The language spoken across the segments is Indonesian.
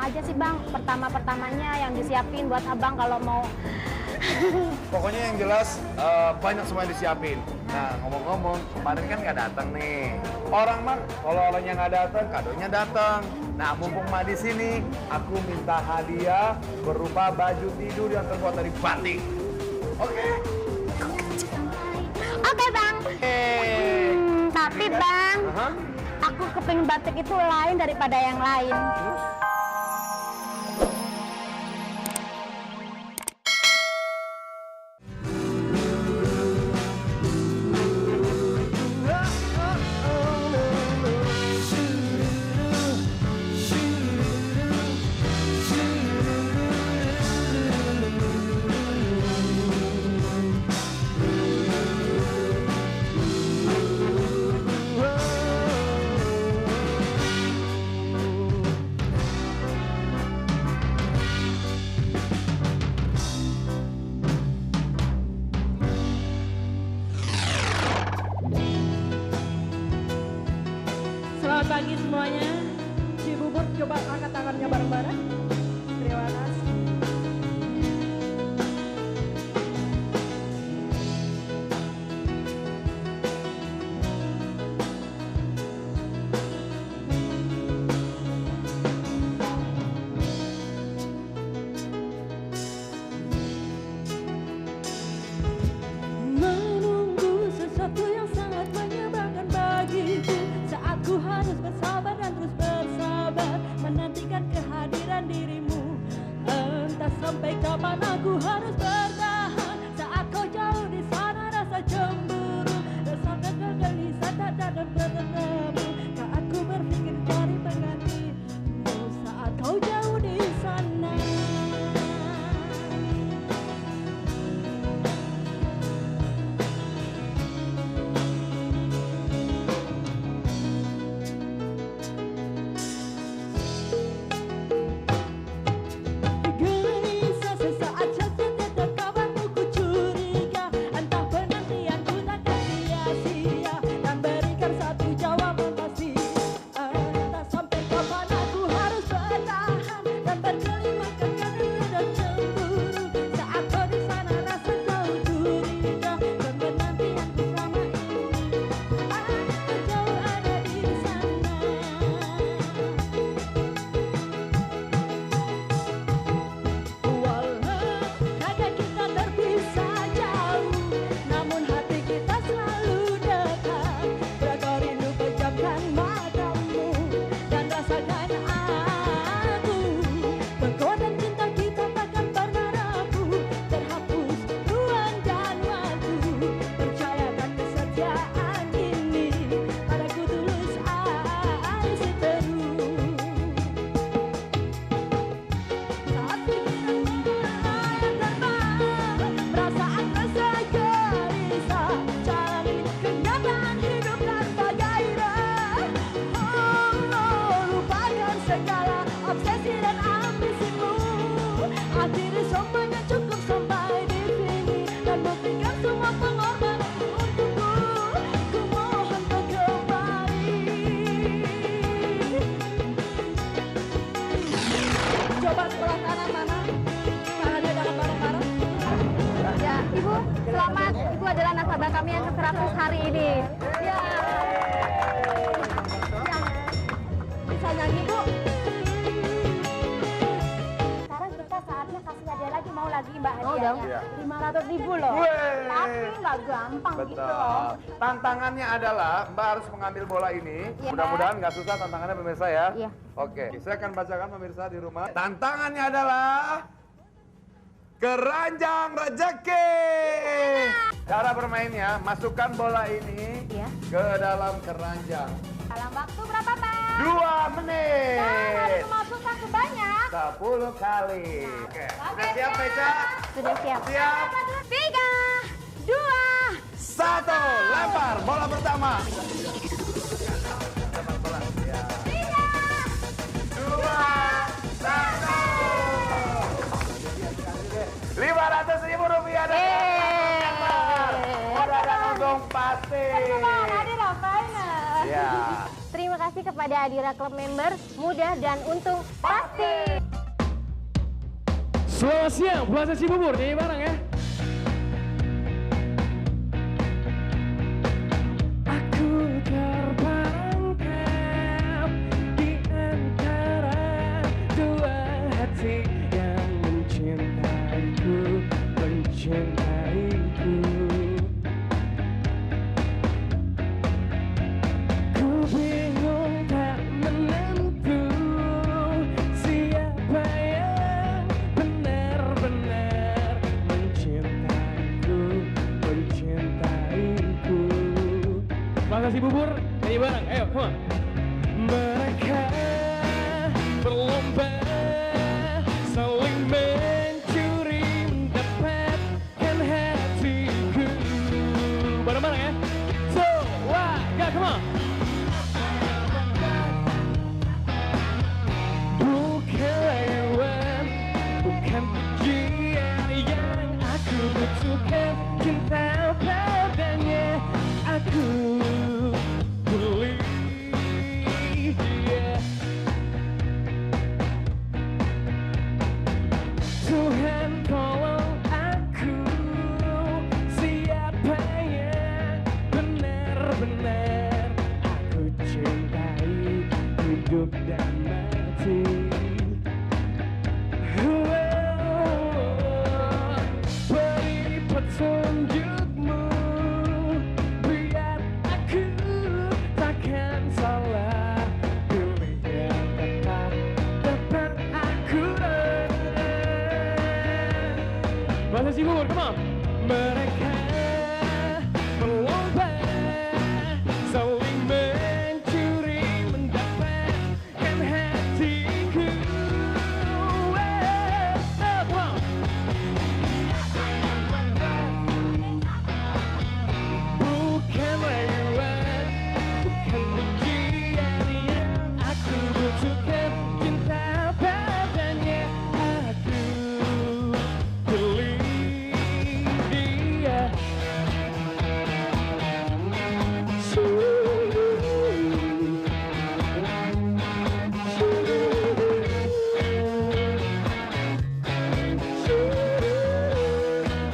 aja sih Bang pertama-pertamanya yang disiapin buat Abang kalau mau? Pokoknya yang jelas banyak semua yang disiapin. Nah, ngomong-ngomong, kemarin kan nggak datang nih. Orang mah kalau orangnya nggak datang, kadonya datang. Nah, mumpung mah di sini, aku minta hadiah berupa baju tidur yang terbuat dari batik. Oke? Oke Bang. Tapi Bang, aku kepingin batik itu lain daripada yang lain. Selamat pagi semuanya. Cibubur coba angkat tangannya bareng-bareng. Terima kasih. Menunggu sesuatu yang sangat menyebalkan bagiku saat ku harus bersabar dan terus bersabar menantikan kehadiran dirimu. Entah sampai kapan aku harus bertahan saat kau jauh di sana, rasa cemburu, rasa kegelisahan tak dapat bertemu saat ku berpikir cari penggantimu saat kau jauh di sana. Gelisah sesaat setiap kabarmu ku curiga, entah penantianku takkan sia-sia dan berikan satu jawaban pasti. Entah sampai kapan aku harus bertahan dan berkelima kekeringan dan cemburu saat kau di sana, rasa jauh curiga dan penantianku selama ini kau jauh ada di sana. Walau kadang kita terpisah jauh, namun hati kita selalu dekat. Beragam rindu pejamkan matamu dan rasakan aku. Pengorbanan cinta kita takkan pernah rapuh, terhapus ruang dan waktu. Percayakan kesetiaan ini padaku tulus seteru. Saat pikiran melayang terbang, perasaan rasa gelisah, jalani kenyataan hidup tanpa gairah. Lupakan segala obsesi dan ambisimu. Akhiri semuanya cukup sampai di sini dan buktikan semua pengorbananmu untukku. Ku mohon kau kembali. Coba sebelah kanan mana? Tangannya jangan bareng-bareng. Ya, Ibu, selamat. Ibu adalah nasabah kami yang ke-100 hari ini. Ya. Bisa nyanyi, Bu? Sekarang kita saatnya kasih hadiah lagi. Mau lagi Mbak Mau hadiahnya? dong. 500.000 loh. Weh. Tapi nggak gampang gitu loh. Betul. Tantangannya adalah Mbak harus mengambil bola ini. Iya. Mudah-mudahan nggak susah tantangannya pemirsa ya. Iya. Oke, saya akan bacakan pemirsa di rumah. Tantangannya adalah keranjang rezeki. Cara bermainnya, masukkan bola ini Iya. ke dalam keranjang. Dalam waktu berapa, Bang? 2 Dan harus menit. memasukkan sebanyak 10 kali. Oke, sudah siap Beca? sudah siap. Siap. 3, 2, 1, lempar bola pertama. 2, 1. 500.000 rupiah dan udah ada untung pasti. Hadir loh, final. Ya. Terima kasih kepada Adira Club member, mudah dan untung pasti. Selamat siang, Plaza Cibubur, nyanyi bareng ya. Aku terperangkap di antara dua hati yang mencintaiku, mencintaiku. Ku bingung tak menentu siapa yang benar-benar mencintaiku, mencintaiku. Plaza Cibubur, nyanyi bareng, ayo, come on. Mereka berlomba saling mencuri, mendapatkan hatiku. Bareng-bareng ya. So, wah, go, come on. Bukan lewat, bukan pujian yang aku butuhkan, cinta padanya aku beli dia. Tuhan tolong aku, siapa yang benar-benar aku cintai, hidup dan mati. Beri petunjukmu, biar aku takkan salah pilih yang tepat akurat. Plaza Cibubur, come on. Mereka berlomba saling mencuri, mendapatkan hatiku. Wow. Bukan lewat, bukan pujian yang aku butuhkan, cinta padanya aku beli dia.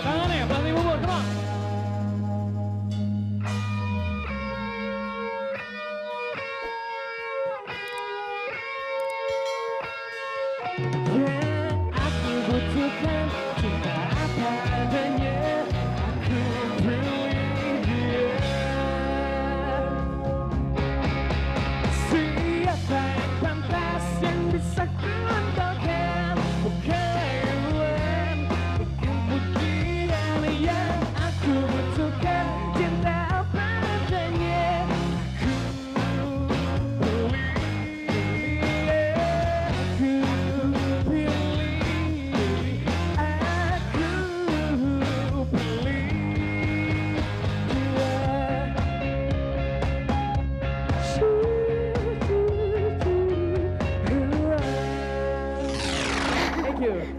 Tangannya, Plaza Cibubur, come on. Yang aku butuhkan, cinta apa adanya, aku pilih dia. Siapa yang pantas yang bisa kuandalkan, bukan hewan, bukan pujian yang aku butuhkan, cinta apa adanya, aku pilih.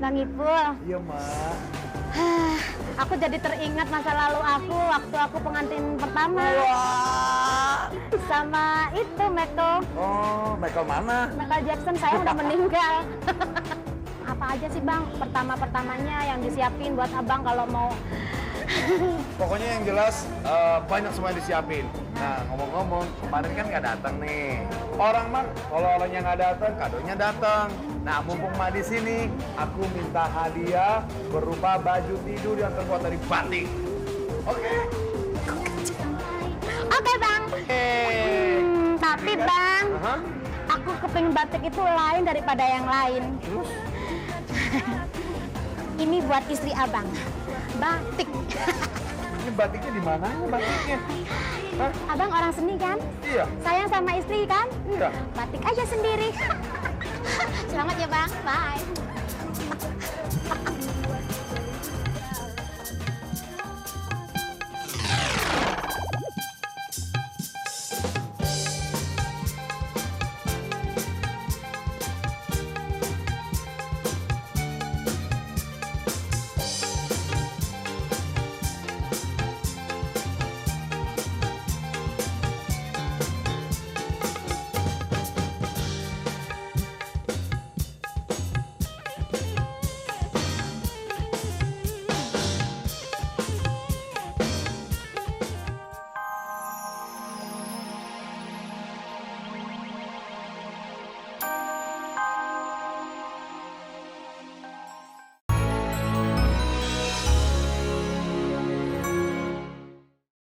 Bang Ipul, Iya, Mak. aku jadi teringat masa lalu aku waktu aku pengantin pertama. Sama itu Michael Michael mana? Jackson, saya udah meninggal. Apa aja sih Bang pertama-pertamanya yang disiapin buat Abang kalau mau? Pokoknya yang jelas banyak semua yang disiapin. Nah, ngomong-ngomong, kemarin kan nggak datang nih. Orang mah kalau orangnya nggak datang, kadonya datang. Nah, mumpung mah di sini, aku minta hadiah berupa baju tidur yang terbuat dari batik. Oke? Oke Bang. Tapi Bang, Hah? aku kepingin batik itu lain daripada yang lain. Terus? Ini buat istri Abang. Batik. Ini batiknya di mana batiknya? Hah? Abang orang seni kan? Iya. Sayang sama istri kan? Iya. Batik aja sendiri. Selamat ya Bang. Bye.